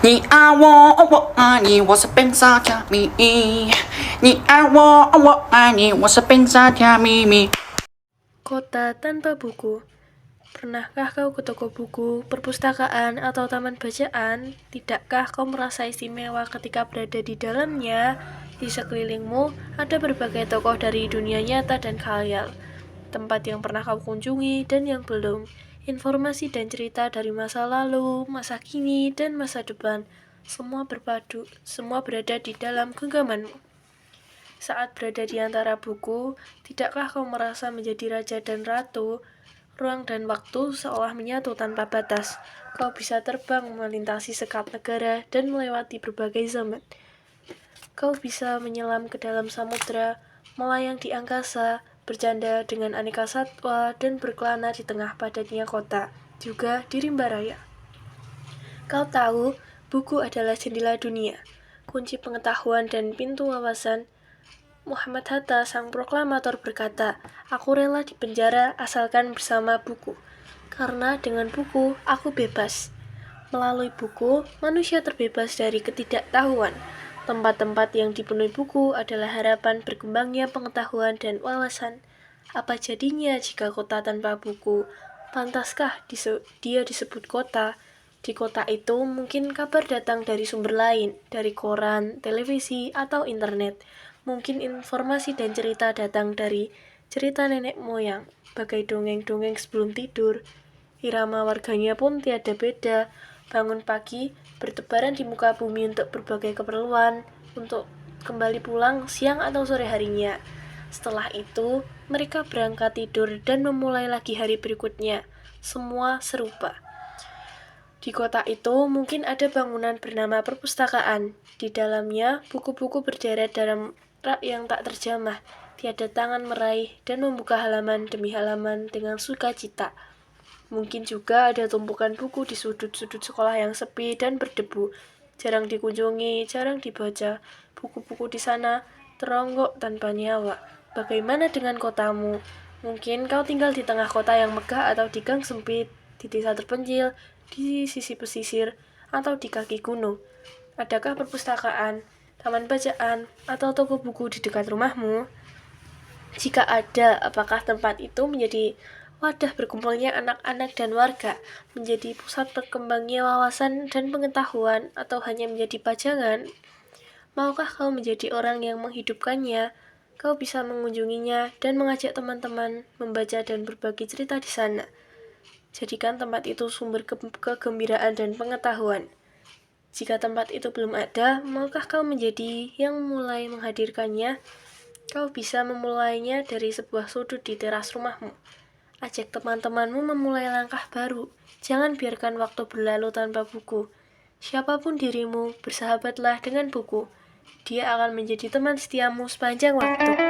你爱我，我爱你，我是本傻甜蜜。你爱我，我爱你，我是本傻甜蜜。 Kota tanpa buku. Pernahkah kau ke toko buku, perpustakaan, atau taman bacaan? Tidakkah kau merasa istimewa ketika berada di dalamnya? Di sekelilingmu ada berbagai tokoh dari dunia nyata dan khayal. Tempat yang pernah kau kunjungi dan yang belum. Informasi dan cerita dari masa lalu, masa kini, dan masa depan. Semua berpadu, semua berada di dalam genggamanmu. Saat berada di antara buku, tidakkah kau merasa menjadi raja dan ratu? Ruang dan waktu seolah menyatu tanpa batas. Kau bisa terbang melintasi sekap negara dan melewati berbagai zaman. Kau bisa menyelam ke dalam samudra, melayang di angkasa, bercanda dengan aneka satwa, dan berkelana di tengah padatnya kota, juga di rimba raya. Kau tahu, buku adalah jendela dunia, kunci pengetahuan dan pintu wawasan. Muhammad Hatta, sang proklamator, berkata, "Aku rela dipenjara asalkan bersama buku, karena dengan buku aku bebas." Melalui buku, manusia terbebas dari ketidaktahuan. Tempat-tempat yang dipenuhi buku adalah harapan berkembangnya pengetahuan dan wawasan. Apa jadinya jika kota tanpa buku? Pantaskah dia disebut kota? Di kota itu mungkin kabar datang dari sumber lain, dari koran, televisi, atau internet. Mungkin informasi dan cerita datang dari cerita nenek moyang, bagai dongeng-dongeng sebelum tidur. Irama warganya pun tiada beda, bangun pagi, bertebaran di muka bumi untuk berbagai keperluan, untuk kembali pulang siang atau sore harinya. Setelah itu, mereka berangkat tidur dan memulai lagi hari berikutnya. Semua serupa. Di kota itu mungkin ada bangunan bernama perpustakaan. Di dalamnya, buku-buku berderet dalam rak yang tak terjamah. Tiada tangan meraih dan membuka halaman demi halaman dengan sukacita. Mungkin juga ada tumpukan buku di sudut-sudut sekolah yang sepi dan berdebu. Jarang dikunjungi, jarang dibaca. Buku-buku di sana teronggok tanpa nyawa. Bagaimana dengan kotamu? Mungkin kau tinggal di tengah kota yang megah atau di gang sempit, di desa terpencil, di sisi pesisir, atau di kaki gunung. Adakah perpustakaan, taman bacaan, atau toko buku di dekat rumahmu? Jika ada, apakah tempat itu menjadi wadah berkumpulnya anak-anak dan warga, menjadi pusat berkembangnya wawasan dan pengetahuan, atau hanya menjadi pajangan? Maukah kau menjadi orang yang menghidupkannya? Kau bisa mengunjunginya dan mengajak teman-teman membaca dan berbagi cerita di sana. Jadikan tempat itu sumber kegembiraan dan pengetahuan. Jika tempat itu belum ada, maukah kau menjadi yang mulai menghadirkannya? Kau bisa memulainya dari sebuah sudut di teras rumahmu. Ajak teman-temanmu memulai langkah baru. Jangan biarkan waktu berlalu tanpa buku. Siapapun dirimu, bersahabatlah dengan buku. Dia akan menjadi teman setiamu sepanjang waktu.